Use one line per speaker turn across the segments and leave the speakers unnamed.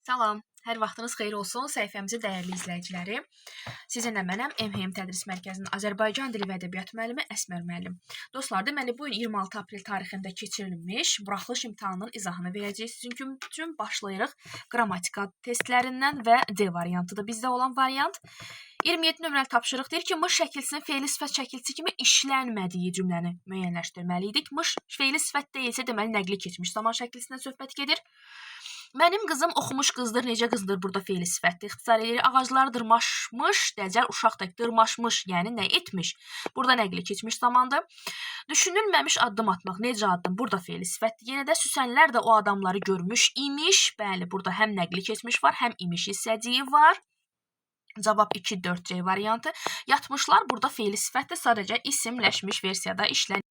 Salam, hər vaxtınız xeyir olsun səhifəmizin dəyərli izləyiciləri. Sizinlə mənəm MHM Tədris Mərkəzinin Azərbaycan dili və ədəbiyyatı müəllimi Əsmər müəllim. Dostlar, deməli bu gün 26 aprel tarixində keçirilmiş buraxılış imtahanının izahını verəcəyik. Sizin üçün başlayırıq qrammatika testlərindən və D variantıdır bizdə olan variant. 27 nömrəli tapşırıq deyir ki, mış şəkilsinin fe'li sifət şəkilsi kimi işlənmədiyi cümləni müəyyənləşdirməliydik. Mış fe'li sifət deyilsə, deməli nəqli keçmiş zaman şəkilsindən söhbət gedir. Mənim qızım oxumuş qızdır. Necə qızdır? Burada fe'li sifətdir. İxtisar edir. Ağaclar dırmaşmış, dəcəl uşaq da dırmaşmış, yəni nə etmiş? Burada nəqli keçmiş zamandır. Düşünülməmiş addım atmaq. Necə addım? Burada fe'li sifətdir. Yenə də süsənlər də o adamları görmüş imiş. Bəli, burada həm nəqli keçmiş var, həm imiş hissəciyi var. Cavab 2-4C variantı. Yatmışlar burada fe'li sifətdir. Sadəcə isimləşmiş versiyada işlənir.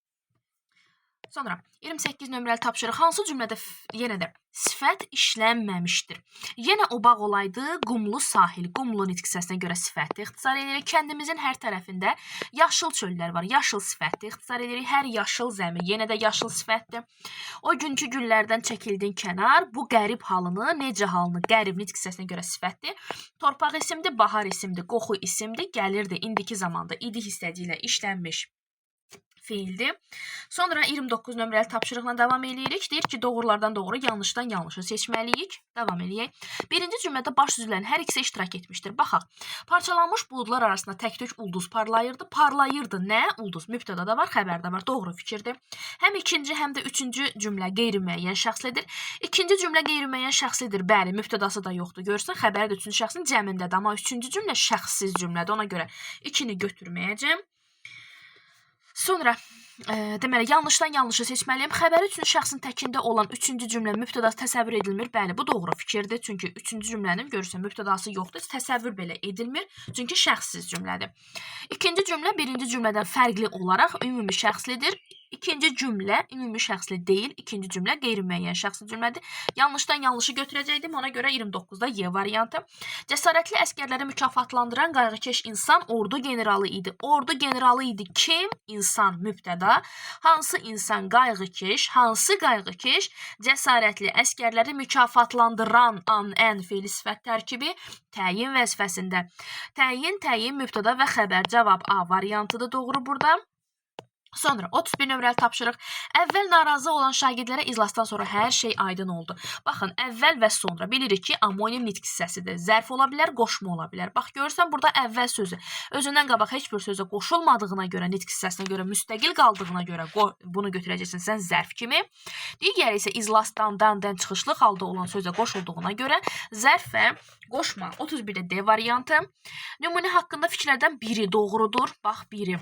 Sonra 28 nömrəli tapşırıq. Hansı cümlədə yenə də sifət işlənməmişdir? Yenə o bağ olaydı, qumlu sahil. Qumlu nitq hissəsinə görə sifətdir. İxtisar edirik. Kəndimizin hər tərəfində yaşıl çöllər var. Yaşıl sifətdir. İxtisar edirik. Hər yaşıl zəmi. Yenə də yaşıl sifətdir. O günkü güllərdən çəkildin kənar. Bu qərib halını, necə halını? Qərib nitq hissəsinə görə sifətdir. Torpaq isimdir, bahar isimdir, qoxu isimdir. Gəlirdi, indiki zamanda idi hissəci ilə işlənmiş fiildir. Sonra 29 nömrəli tapşırıqla davam edirik. Deyir ki, doğrulardan doğru, yanlışdan yanlışı seçməliyik. Davam edək. Birinci cümlədə baş üzvlərin hər ikisi iştirak etmişdir. Baxaq. Parçalanmış buludlar arasında tək-tük ulduz parlayırdı. Parlayırdı nə? Ulduz. Mübtəda da var, xəbərdə var. Doğru fikirdir. Həm ikinci, həm də üçüncü cümlə qeyri-müəyyən şəxslidir. İkinci cümlə qeyri-müəyyən şəxslidir. Bəli, mübtədası da yoxdur. Görürsən, xəbəri də üçüncü şəxsin cəmindədir. Amma üçüncü cümlə şəxssiz cümlədir. Ona görə 2-ni götürməyəcəm. Sonra deməli, yanlışdan yanlışı seçməliyim. Xəbəri üçüncü şəxsin təkində olan üçüncü cümlə mübtədası təsəvvür edilmir. Bəli, bu doğru fikirdir. Çünki üçüncü cümlənin görürsən mübtədası yoxdur. Təsəvvür belə edilmir. Çünki şəxssiz cümlədir. İkinci cümlə birinci cümlədən fərqli olaraq ümumi şəxslidir. İkinci cümlə ümumi şəxsli deyil. İkinci cümlə qeyri-müəyyən şəxsli cümlədir. Yanlışdan yanlışı götürəcəkdim. Ona görə 29-da Y variantı. Cəsarətli əsgərləri mükafatlandıran qayğıkeş insan ordu generalı idi. Ordu generalı idi kim? İnsan mübtəda. Hansı insan qayğıkeş? Hansı qayğıkeş? Cəsarətli əsgərləri mükafatlandıran ən fe'li sifət tərkibi təyin vəzifəsində. Təyin mübtəda və xəbər. Cavab A variantıdır doğru burada. Sonra 31 nömrəli tapşırıq. Əvvəl narazı olan şagirdlərə iclasdan sonra hər şey aydın oldu. Baxın, əvvəl və sonra bilirik ki, amonim nitq hissəsidir. Zərf ola bilər, qoşma ola bilər. Bax, görürsən, burada əvvəl sözü özündən qabaq heç bir sözə qoşulmadığına görə, nitq hissəsinə görə, müstəqil qaldığına görə bunu götürəcəksən sən zərf kimi. Digəri isə iclasdan, dən çıxışlı halda olan sözə qoşulduğuna görə zərf və qoşma. 31-də D variantı. Nümunə haqqında fikirlərdən biri doğrudur. Bax, biri.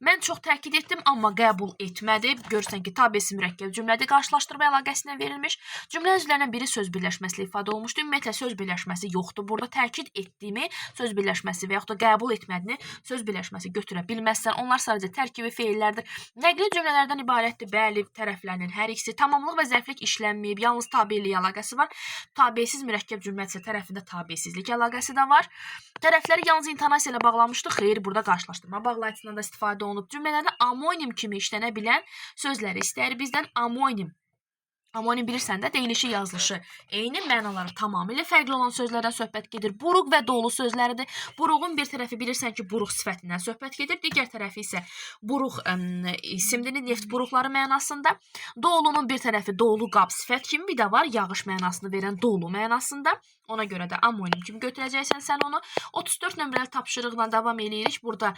Mən çox təkid etdim, amma qəbul etmədi. Görürsən ki, tabesi mürəkkəb cümlədir. Qarşılaşdırma əlaqəsinə verilmiş. Cümlə üzvlərindən biri söz birləşməsilə ifadə olmuşdur. Ümumiyyətlə, söz birləşməsi yoxdur. Burada təkid etdiyimi söz birləşməsi və yaxud da qəbul etmədiyini söz birləşməsi götürə bilməzsən. Onlar sadəcə tərkibi feillərdir. Nəqli cümlələrdən ibarətdir. Bəli, tərəflərinin hər ikisi. Tamamlıq və zərflik işlənməyib. Yalnız tabelilik əlaqəsi var. Tabesiz mürəkkəb cümlədirsə tərəfində tabesizlik əlaqəsi də var. Tərəfləri yalnız intonasiya ilə bağlanmışdı. Xeyr, burada qarşılaşdırma bağlayıcısından da istifadə olunub. Cümlələrdə amonim kimi işlənə bilən sözləri istəyir bizdən amonim. Amonim bilirsən də deyilişi, yazılışı eyni, mənaları tamamilə fərqli olan sözlərdən söhbət gedir. Buruq və dolu sözləridir. Buruğun bir tərəfi bilirsən ki, buruq sifətindən söhbət gedir. Digər tərəfi isə buruq isimdir, neft buruqları mənasında. Dolunun bir tərəfi dolu qab sifət kimi, bir də var yağış mənasını verən dolu mənasında. Ona görə də amonim kimi götürəcəksən sən onu. 34 nömrəli tapşırıqla davam edirik. Burada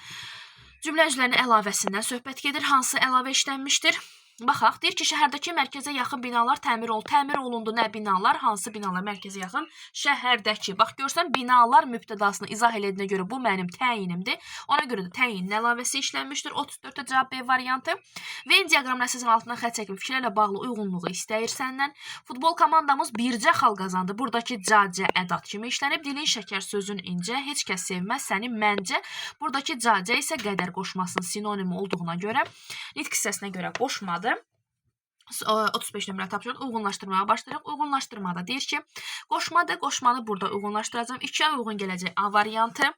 cümlə üzvlərinin əlavəsindən söhbət gedir. Hansı əlavə işlənmişdir? Baxaq, deyir ki, şəhərdəki mərkəzə yaxın binalar təmir olundu. Təmir olundu nə binalar? Hansı binalar mərkəzə yaxın? Şəhərdəki. Bax, görsən, binalar mübtədasını izah elədiyinə görə bu mənim təyinimdir. Ona görə də təyinin əlavəsi işlənmişdir. 34-də cavab B variantı. Venn diaqramının əsasının altından xətt çəkim fikirlərlə bağlı uyğunluğu istəyir səndən. Futbol komandamız bircə xal qazandı. Buradakı cacə ədat kimi işlənib. Dilin şəkər, sözün incə, heç kəs sevməz səni məncə. Buradakı cacə isə qədər qoşmasının sinonimi olduğuna görə, nitq hissəsinə görə qoşmadı. 35 nömrə tapşırıq uyğunlaşdırmaya başlayırıq. Uyğunlaşdırmada deyir ki, qoşmanı burada uyğunlaşdıracağım. 2-yə uyğun gələcək A variantı.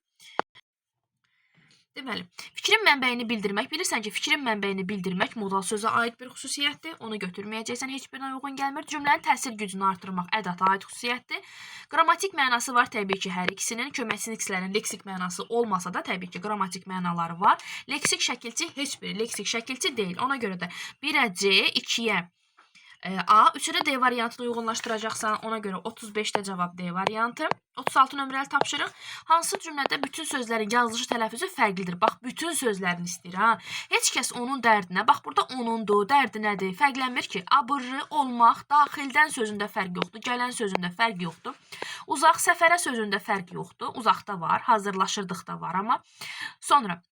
Deməli, fikrin mənbəyini bildirmək. Bilirsən ki, fikrin mənbəyini bildirmək modal sözə aid bir xüsusiyyətdir. Onu götürməyəcəksən, heç birinə uyğun gəlmir. Cümlənin təsir gücünü artırmaq ədata aid xüsusiyyətdir. Qrammatik mənası var təbii ki, hər ikisinin. Köməkçi ikslərin leksik mənası olmasa da təbii ki, qrammatik mənaları var. Leksik şəkilçi heç biri leksik şəkilçi deyil. Ona görə də 1-ə C, 2-yə A, 3-ə D variantını uyğunlaşdıracaqsan. Ona görə 35-də cavab D variantı. 36 nömrəli tapşırıq. Hansı cümlədə bütün sözlərin yazılışı tələffüzü fərqlidir? Bax, bütün sözlərini istəyir, ha. Heç kəs onun dərdinə, bax, burada onundur, dərdi nədir? Fərqlənmir ki, abırlı, olmaq, daxildən sözündə fərq yoxdur, gələn sözündə fərq yoxdur. Uzaq, səfərə sözündə fərq yoxdur. Uzaqda var, hazırlaşırdıq da var, amma. Sonra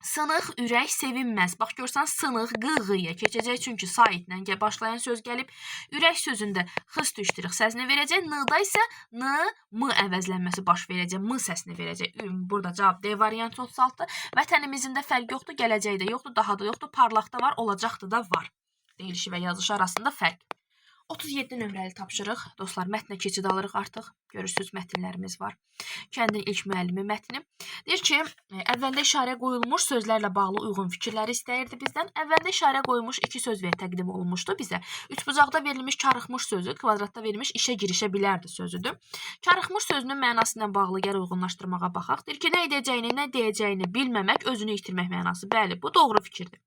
sınıq, ürək, sevinməz. Bax, görsən, sınıq, qığıya keçəcək, çünki saitlə başlayan söz gəlib. Ürək sözündə xıs düşdürük səsini verəcək. N-da isə n, m əvəzlənməsi baş verəcək. M səsini verəcək. Burada cavab D variantı 36. Vətənimizin də fərq yoxdur, gələcəkdə yoxdur, daha da yoxdur, parlaqda var, olacaqda da var. Deyilişi və yazışı arasında fərq. 37 nömrəli tapşırıq. Dostlar, mətnə keçid alırıq artıq. Görürsünüz, mətnlərimiz var. Kəndin ilk müəllimi mətni. Deyir ki, əvvəldə işarə qoyulmuş sözlərlə bağlı uyğun fikirləri istəyirdi bizdən. Əvvəldə işarə qoyulmuş 2 söz və təqdim olunmuşdu bizə. Üçbucaqda verilmiş karıxmış sözü, kvadratda verilmiş işə girişə bilərdi sözüdür. Karıxmış sözünün mənası ilə bağlı gəl uyğunlaşdırmağa baxaq. Deyir ki, nə edəcəyini, nə deyəcəyini bilməmək, özünü itirmək mənası. Bəli, bu doğru fikirdir.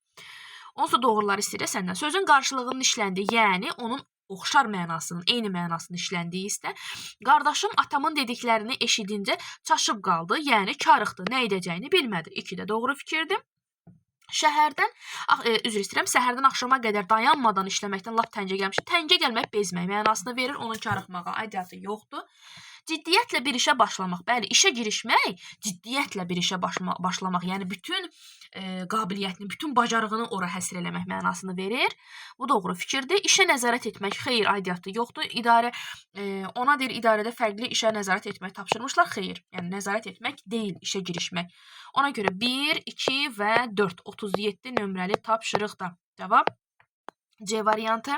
Onsuz doğruları istəyir səndən. Sözün qarşılığının işləndiyi, yəni onun oxşar mənasının, eyni mənasının işləndiyi istə. Qardaşım atamın dediklərini eşidincə çaşıb qaldı, yəni karıxdı, nə edəcəyini bilmədi. 2 də doğru fikirdir. Şəhərdən, üzr istəyirəm, səhərdən axşama qədər dayanmadan işləməkdən lap təngə gəlmiş. Təngə gəlmək bezmək mənasını verir, onun karıxmağa aidiyyatı yoxdur. Ciddiyyətlə bir işə başlamaq. Bəli, işə girişmək, ciddiyyətlə bir işə başlamaq. Yəni, bütün qabiliyyətini, bütün bacarığını ora həsr eləmək mənasını verir. Bu doğru fikirdir. İşə nəzarət etmək, xeyr, aidiyyatı yoxdur. İdarə, ona deyir, idarədə fərqli işə nəzarət etmək tapşırmışlar, xeyr. Yəni, nəzarət etmək deyil, işə girişmək. Ona görə 1, 2 və 4, 37 nömrəli tapşırıqda. Cavab C variantı.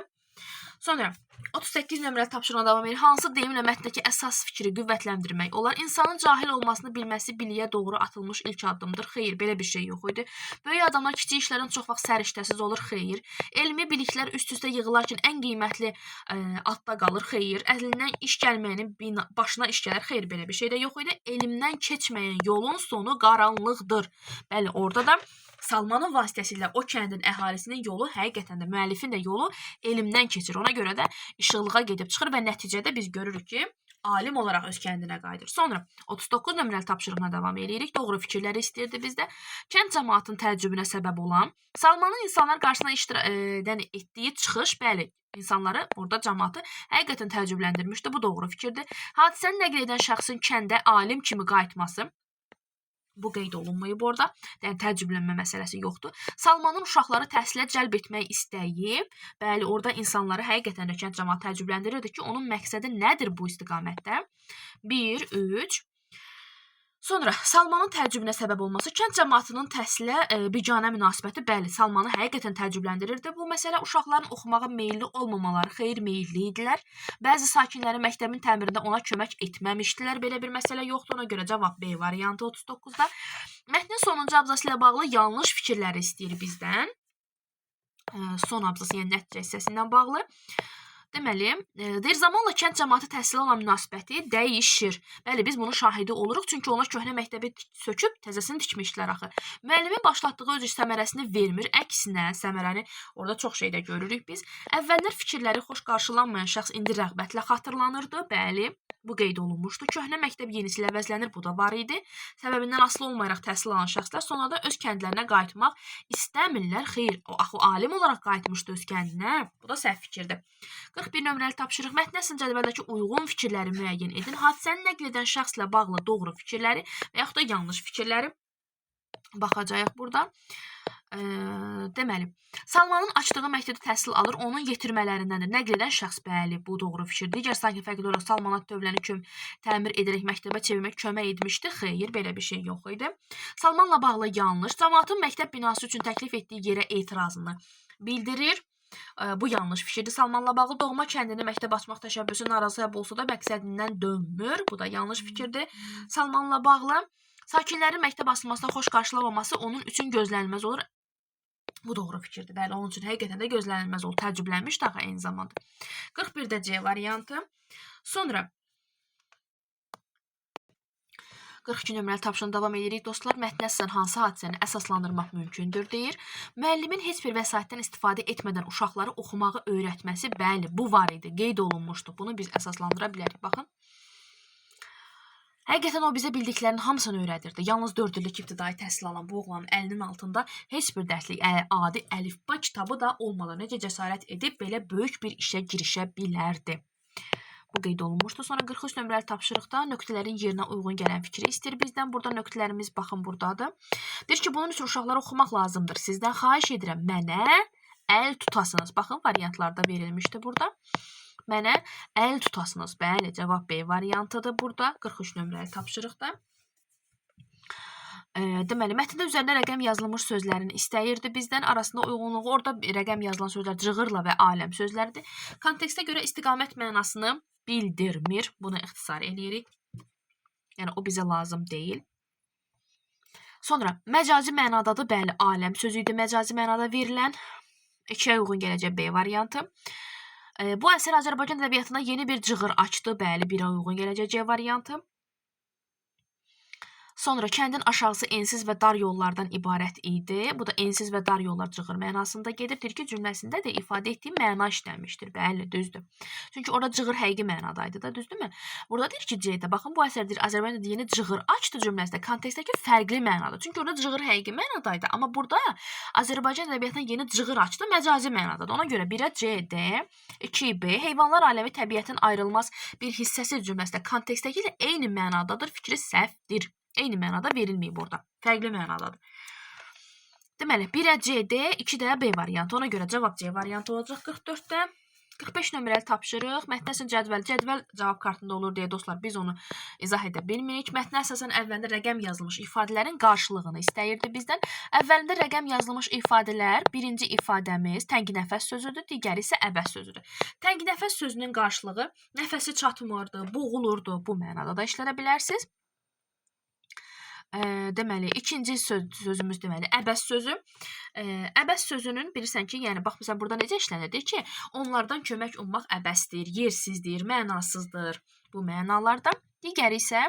Sonra 38 nömrəli tapşırığa davam edir. Hansı deyimlə mətndəki əsas fikri qüvvətləndirmək olar? İnsanın cahil olmasını bilməsi biliyə doğru atılmış ilk addımdır. Xeyr, belə bir şey yox idi. Böyük adamlar kiçik işlərin çox vaxt səriştəsiz olur. Xeyr. Elmi biliklər üst-üstə yığılarkən ən qiymətli adda qalır. Xeyr. Əlindən iş gəlməyənin başına iş gələr. Xeyr, belə bir şey də yox idi. Elmdən keçməyən yolun sonu qaranlıqdır. Bəli, orada da Salmanın vasitəsilə o kəndin əhalisinin yolu, həqiqətən də müəllifin də yolu elmdən keçir. Ona görə də işıqlığa gedib çıxır və nəticədə biz görürük ki, alim olaraq öz kəndinə qayıdır. Sonra 39 nömrəli tapşırığına davam edirik. Doğru fikirləri istəyirdi bizdə. Kənd cəmaatının təəccübünə səbəb olan, Salmanın insanlar qarşısına etdiyi çıxış, bəli, insanları, burada cəmaatı həqiqətən təəccübləndirmişdi. Bu doğru fikirdir. Hadisəni nəql edən şəxsin kəndə alim kimi qayıtması, bu qeyd olunmayıb orada. Yəni, təəccüblənmə məsələsi yoxdur. Salmanın uşaqları təhsilə cəlb etmək istəyi, bəli, orada insanları həqiqətən də kənd cəmaatı təəccübləndirirdi ki, onun məqsədi nədir bu istiqamətdə? 1, 3. Sonra, Salmanın təəccübünə səbəb olması, kənd cəmaatının təhsilə biganə münasibəti, bəli, Salmanı həqiqətən təəccübləndirirdi. Bu məsələ uşaqların oxumağa meyilli olmamaları, xeyr, meyilli idilər. Bəzi sakinləri məktəbin təmirində ona kömək etməmişdilər. Belə bir məsələ yoxdur, ona görə cavab B variantı 39-da. Mətnin sonuncu abzası ilə bağlı yanlış fikirləri istəyir bizdən. Son abzası, yəni nəticə hissəsindən bağlı. Deməli, deyir, zamanla kənd cəmaatı təhsilə olan münasibəti dəyişir. Bəli, biz bunun şahidi oluruq, çünki onlar köhnə məktəbi söküb təzəsini tikmişdilər axı. Müəllimin başlatdığı öz iş səmərəsini vermir, əksinə səmərəni orada çox şeydə görürük biz. Əvvəllər fikirləri xoş qarşılanmayan şəxs indi rəğbətlə xatırlanırdı, bəli. Bu qeyd olunmuşdu. Köhnə məktəb yenisi ilə əvəzlənir, bu da var idi. Səbəbindən asılı olmayaraq təhsil alan şəxslər sonra da öz kəndlərinə qayıtmaq istəmirlər. Xeyr, axı alim olaraq qayıtmışdı öz kəndinə. Bu da səhv fikirdir. 41 nömrəli tapşırıq. Mətn əslində cədvəldəki uyğun fikirləri müəyyən edin. Hadisəni nəql edən şəxslə bağlı doğru fikirləri və yaxud da yanlış fikirləri baxacağıq burada. Deməli, Salmanın açdığı məktəbdə təhsil alır, onun yetirmələrindəndir. Nəql edən şəxs, bəli, bu doğru fikirdir. Digər sakin fərqli olaraq Salmana dövləni təmir edərək məktəbə çevirmək kömək etmişdi. Xeyr, belə bir şey yox idi. Salmanla bağlı yanlış. Cəmaatın məktəb binası üçün təklif etdiyi yerə etirazını bildirir. Bu yanlış fikirdir. Salmanla bağlı doğma kəndini məktəb açmaq təşəbbüsü narazı olsa da məqsədindən dönmür. Bu da yanlış fikirdir. Salmanla bağlı Sakinlərin məktəb asılmasına xoş qarşılamaması onun üçün gözlənilməz olur. Bu doğru fikirdir. Bəli, onun üçün həqiqətən də gözlənilməz olur. Təəccüblənmişdi axı eyni zamanda. 41-də C variantı. Sonra 42 nömrəli tapşırıqla davam edirik dostlar. Mətnə əsasən hansı hadisəni əsaslandırmaq mümkündür deyir. Müəllimin heç bir vəsaitdən istifadə etmədən uşaqları oxumağı öyrətməsi, bəli, bu var idi, qeyd olunmuşdu. Bunu biz əsaslandıra bilərik. Baxın. Həqiqətən o bizə bildiklərinin hamısını öyrədirdi. Yalnız 4 illik ibtidai təhsil alan bu oğlanın əlinin altında heç bir dərslik adi əlifba kitabı da olmadan necə cəsarət edib belə böyük bir işə girişə bilərdi. Bu qeyd olunmuşdu. Sonra 43 nömrəli tapşırıqda nöqtələrin yerinə uyğun gələn fikri istəyir bizdən. Burada nöqtələrimiz baxın buradadır. Deyir ki, bunun üçün uşaqları oxumaq lazımdır. Sizdən xahiş edirəm, mənə əl tutasınız. Baxın, variantlarda verilmişdi burada. Mənə əl tutasınız. Bəli, cavab B variantıdır burada. 43 nömrəli tapşırıqda. Deməli, mətndə üzərində rəqəm yazılmış sözlərin istəyirdi bizdən. Arasında uyğunluğu orada rəqəm yazılan sözlər cığırla və aləm sözləridir. Kontekstə görə istiqamət mənasını bildirmir. Bunu ixtisar eləyirik. Yəni, o bizə lazım deyil. Sonra, məcazi mənadadır. Bəli, aləm sözü idi. Məcazi mənada verilən 2-yə uyğun gələcək B variantı. Bu əsər Azərbaycan ədəbiyyatına yeni bir cığır açdı. Bəli, 1-ə uyğun gələcək C variantı. Sonra kəndin aşağısı ensiz və dar yollardan ibarət idi. Bu da ensiz və dar yollar cığır mənasında gedib. Deyir ki, cümləsində də ifadə etdiyi məna işlənmişdir. Bəli, düzdür. Çünki orada cığır həqiqi mənadaydı da, düzdürmü? Burada deyir ki, C-də, baxın, bu əsərdir Azərbaycanda yeni cığır açdı cümləsində kontekstdəki fərqli mənadır. Çünki orada cığır həqiqi mənadaydı. Amma burada Azərbaycan ədəbiyyatına yeni cığır açdı, məcazi mənadadır. Ona görə 1-ə C, D, 2B, heyvanlar aləmi təbiətin ayrılmaz bir hissəsi cümləsində kontekstdəki ilə eyni mənadadır, fikri səhvdir. Eyni mənada verilməyib orada. Fərqli mənadadır. Deməli, 1-ə C, D, 2-də B variantı. Ona görə cavab C variantı olacaq 44-də. 45 nömrəli tapşırıq. Mətnə əsasən cədvəl cavab kartında olur deyə dostlar, biz onu izah edə bilmirik. Mətnə əsasən əvvəlində rəqəm yazılmış ifadələrin qarşılığını istəyirdi bizdən. Əvvəlində rəqəm yazılmış ifadələr, birinci ifadəmiz tənginəfəs sözüdür, digəri isə əbəs sözüdür. Tənginəfəs sözünün qarşılığı nəfəsi çatmırdı, boğulurdu. Bu mənada da işlədə bilərsiniz. Deməli, ikinci sözümüz deməli, əbəs sözü. Əbəs sözünün bilirsən ki, yəni bax, məsələn, burada necə işlənir ki, onlardan kömək ummaq əbəsdir, yersizdir, mənasızdır bu mənalardan. Digəri isə,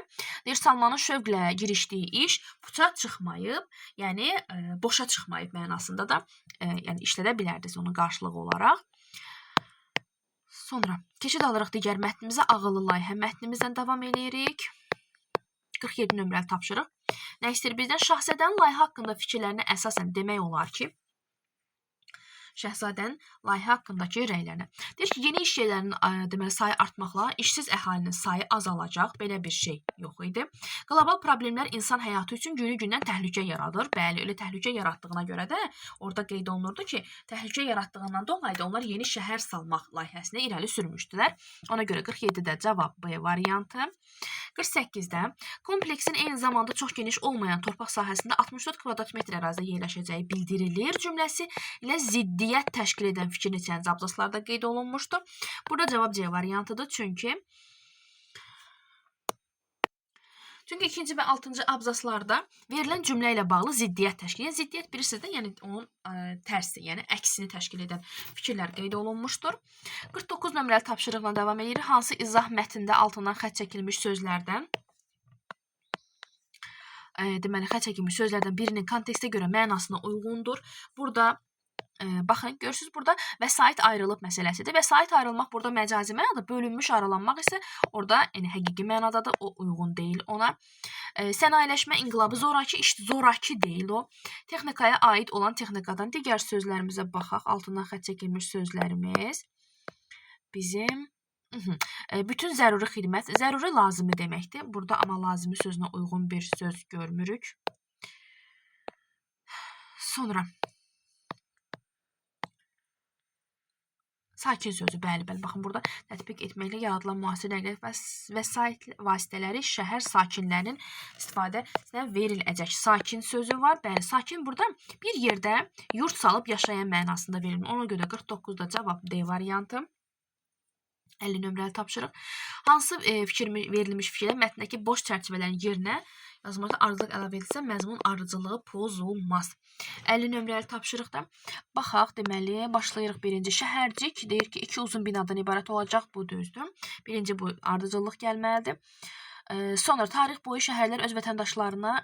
deyir, Salmanın şövqlə girişdiyi iş puça çıxmayıb, yəni boşa çıxmayıb mənasında da yəni işlədə bilərdiniz onun qarşılığı olaraq. Sonra, keçid alırıq digər mətnimizə, ağıllı layihə mətnimizdən davam edirik. 47 nömrəli tapşırıq. Nə istəyir bizdən? Şahzadənin layihə haqqında fikirlərini əsasən demək olar ki, Şəhzadənin layihə haqqındakı rəylərini. Deyir ki, yeni iş yerlərinin deməli, sayı artmaqla işsiz əhalinin sayı azalacaq. Belə bir şey yox idi. Qlobal problemlər insan həyatı üçün günü-gündən təhlükə yaradır. Bəli, elə təhlükə yaratdığına görə də orada qeyd olunurdu ki, təhlükə yaratdığından dolayı da onlar yeni şəhər salmaq layihəsini irəli sürmüşdülər. Ona görə 47-də cavab B variantı. 48-də kompleksin eyni zamanda çox geniş olmayan torpaq sahəsində 64 kvadrat metr ərazidə yerləşəcəyi bildirilir cümləsi ilə ziddiyyət təşkil edən fikir neçənci abzaslarda qeyd olunmuşdu. Burada cavab C variantıdır. Çünki 2-ci və 6-cı abzaslarda verilən cümlə ilə bağlı ziddiyyət təşkil edən, ziddiyyət bilirsiniz də, yəni onun tərsi, yəni əksini təşkil edən fikirlər qeyd olunmuşdur. 49 nömrəli tapşırıqla davam edirik. Hansı izah mətndə altından xətt çəkilmiş sözlərdən deməli, xətt çəkilmiş sözlərdən birinin kontekstə görə mənasına uyğundur. Burada baxın, görürsünüz, burada vəsait ayrılıb məsələsidir. Vəsait ayrılmaq burada məcazi mənada, bölünmüş aralanmaq isə orada yəni həqiqi mənadadır, o uyğun deyil ona. Sənayeləşmə inqilabı zoraki işdir, zoraki deyil o. Texnikaya aid olan texnikadan digər sözlərimizə baxaq. Altından xətt çəkilmiş sözlərimiz bizim bütün zəruri xidmət, zəruri lazımi deməkdir. Burada amma lazımi sözünə uyğun bir söz görmürük. Sonra sakin sözü, bəli, baxın, burada tətbiq etməklə yaradılan müasir nəqliyyat vəsait vasitələri şəhər sakinlərinin istifadəsinə veriləcək. Sakin sözü var, bəli, sakin burada bir yerdə yurt salıb yaşayan mənasında verilir. Ona görə 49-da cavab D variantı. 50 nömrəli tapşırıq. Hansı verilmiş fikirlər mətndəki boş çərçivələrin yerinə yazmada ardıcıllıq əlavə edilsə, məzmun ardıcıllığı pozulmaz. 50 nömrəli tapşırıqda baxaq, deməli, başlayırıq birinci. Şəhərcik deyir ki, 2 uzun binadan ibarət olacaq, bu düzdür. Birinci bu ardıcıllıq gəlməlidir. Sonra tarix boyu şəhərlər öz vətəndaşlarına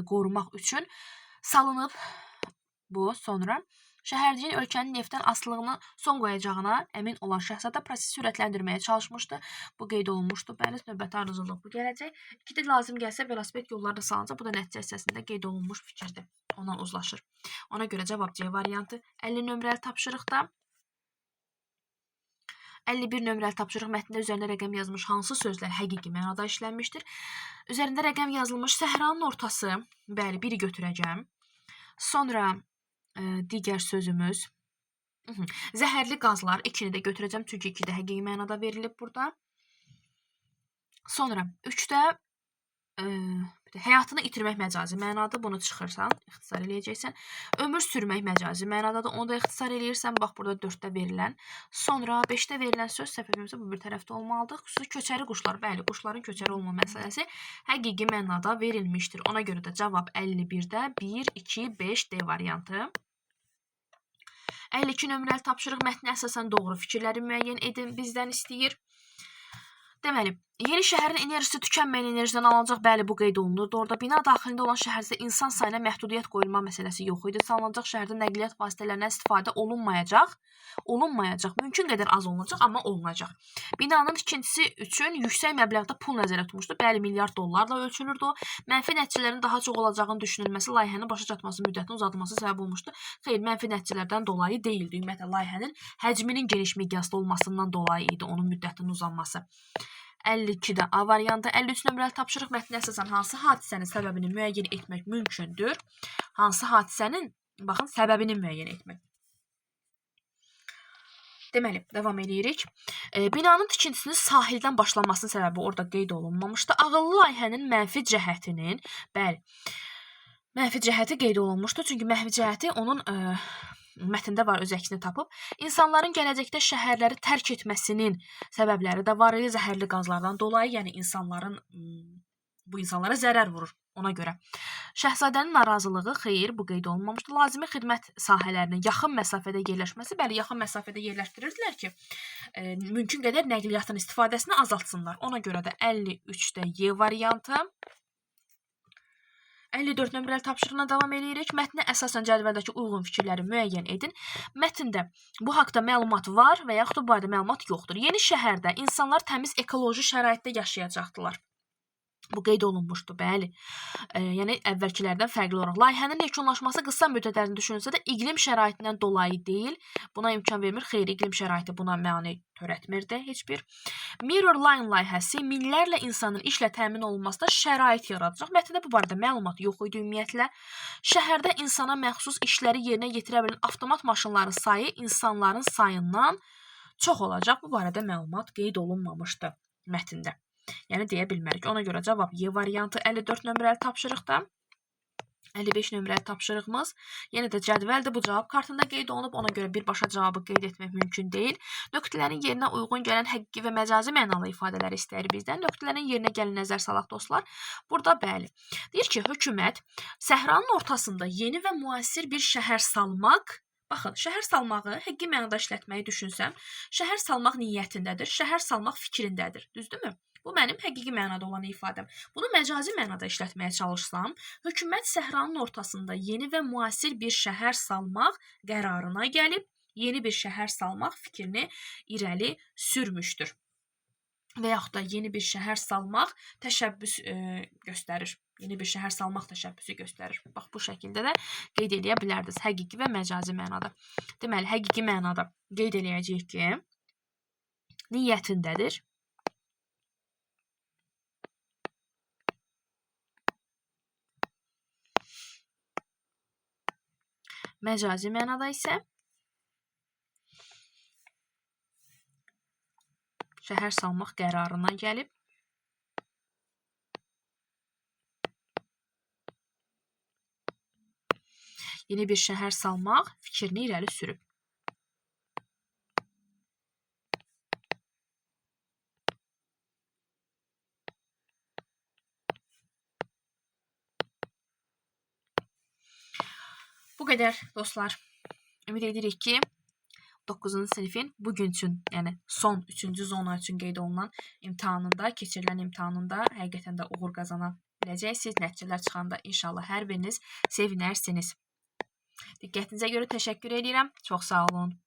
qorumaq üçün salınıb, bu sonra. Şəhərciyin ölkənin neftdən asılılığına son qoyacağına əmin olan şəhzadə prosesi sürətləndirməyə çalışmışdı. Bu qeyd olunmuşdu. Bəli, növbəti ardıcıllıq bu gələcək. İkidə lazım gəlsə velosiped yollarda salınacaq. Bu da nəticə hissəsində qeyd olunmuş fikirdir. Ondan uzlaşır. Ona görə cavab C variantı. 50 nömrəli tapşırıqda 51 nömrəli tapşırıq mətnində üzərində rəqəm yazmış hansı sözlər həqiqi mənada işlənmişdir? Üzərində rəqəm yazılmış səhranın ortası. Bəli, biri götürəcəm. Sonra digər sözümüz zəhərli qazlar, 2-ni də götürəcəm, çünki 2 də həqiqi mənada verilib burada. Sonra 3-də həyatını itirmək məcazi mənada, bunu çıxırsan, ixtisar eləyəcəksən. Ömür sürmək məcazi mənadadır, onu da ixtisar eləyirsən, bax burada 4-də verilən. Sonra 5-də verilən söz səhvimizdə bu bir tərəfdə olmalıdır. Xüsusi köçəri quşlar, bəli, quşların köçəri olma məsələsi həqiqi mənada verilmişdir. Ona görə də cavab 51-də 1, 2, 5 D variantı. 52 nömrəli tapşırıq mətni əsasən doğru fikirləri müəyyən edin, bizdən istəyir. Deməli, yeni şəhərin enerjisi tükənməyən enerjidən alınacaq. Bəli, bu qeyd olunurdu. Orada bina daxilində olan şəhərdə insan sayına məhdudiyyət qoyulma məsələsi yox idi. Salınacaq şəhərdə nəqliyyat vasitələrindən istifadə olunmayacaq. Mümkün qədər az olunacaq, amma olunacaq. Binanın tikintisi üçün yüksək məbləğdə pul nəzərdə tutmuşdu. Bəli, milyard dollarla ölçülürdü o. Mənfi nəticələrin daha çox olacağını düşünülməsi layihənin başa çatması müddətinin uzadılması səbəb olmuşdu. Xeyr, mənfi nəticələrdən dolayı deyildi. Ümumiyyətlə, layihənin həcminin geniş miqyasda olmasından dolayı idi onun müddətinin uzanması. 52-də A variantı. 53 nömrəli tapşırıq mətni əsasən hansı hadisənin səbəbini müəyyən etmək mümkündür? Hansı hadisənin, baxın, səbəbini müəyyən etmək. Deməli, davam edirik. Binanın tikintisinin sahildən başlanmasının səbəbi orada qeyd olunmamışdı. Ağıllı layihənin mənfi cəhətinin, bəli, mənfi cəhəti qeyd olunmuşdu. Çünki mənfi cəhəti onun mətndə var, öz əksini tapıb. İnsanların gələcəkdə şəhərləri tərk etməsinin səbəbləri də var idi, zəhərli qazlardan dolayı, yəni bu insanlara zərər vurur ona görə. Şəhzadənin narazılığı, xeyr, bu qeyd olunmamışdı. Lazımi xidmət sahələrinin yaxın məsafədə yerləşməsi, bəli, yaxın məsafədə yerləşdirirdilər ki, mümkün qədər nəqliyyatın istifadəsini azaltsınlar. Ona görə də 53-də Y variantı. 54 nömrəli tapşırığına davam edirik. Mətnə əsasən cədvəldəki uyğun fikirləri müəyyən edin. Mətndə bu haqda məlumat var və yaxud da bu barədə məlumat yoxdur. Yeni şəhərdə insanlar təmiz ekoloji şəraitdə yaşayacaqdılar. Bu qeyd olunmuşdu, bəli. Yəni əvvəlkilərdən fərqli olaraq. Layihənin yekunlaşması qısa müddət ərzində düşünülsə də iqlim şəraitindən dolayı deyil. Buna imkan vermir. Xeyr, iqlim şəraiti buna mane törətmirdi heç bir. Mirror Line layihəsi minlərlə insanın işlə təmin olunmasında şərait yaradacaq. Mətndə bu barədə məlumat yox idi ümumiyyətlə. Şəhərdə insana məxsus işləri yerinə yetirə bilən avtomat maşınların sayı insanların sayından çox olacaq. Bu barədə məlumat qeyd olunmamışdı mətndə. Yəni deyə bilmərik. Ona görə cavab Y variantı 54 nömrəli tapşırıqda. 55 nömrəli tapşırığımız. Yenə də cədvəldir. Bu cavab kartında qeyd olunub. Ona görə birbaşa cavabı qeyd etmək mümkün deyil. Nöqtələrin yerinə uyğun gələn həqiqi və məcazi mənalı ifadələri istəyir bizdən. Nöqtələrin yerinə gəlin nəzər salaq dostlar. Burada bəli. Deyir ki, hökumət səhranın ortasında yeni və müasir bir şəhər salmaq. Baxın, şəhər salmağı həqiqi mənada işlətməyi düşünsəm, şəhər salmaq niyyətindədir, şəhər salmaq fikrindədir. Düzdürmü? Bu mənim həqiqi mənada olan ifadəm. Bunu məcazi mənada işlətməyə çalışsam, hökumət səhranın ortasında yeni və müasir bir şəhər salmaq qərarına gəlib, yeni bir şəhər salmaq fikrini irəli sürmüşdür. Və yaxud da yeni bir şəhər salmaq təşəbbüs göstərir. Yeni bir şəhər salmaq təşəbbüsü göstərir. Bax, bu şəkildə də qeyd eləyə bilərdiniz. Həqiqi və məcazi mənada. Deməli, həqiqi mənada qeyd eləyəcəyik ki, niyyətindədir. Məcazi mənada isə şəhər salmaq qərarına gəlib. Yeni bir şəhər salmaq fikrini irəli sürüb. Bu qədər dostlar. Ümid edirik ki, 9-cu sinifin bugün üçün, yəni son 3-cü zona üçün qeyd olunan imtahanında, keçirilən imtahanında həqiqətən də uğur qazana biləcəksiniz. Nəticələr çıxanda inşallah hər biriniz sevinərsiniz. Diqqətinizə görə təşəkkür edirəm. Çox sağ olun.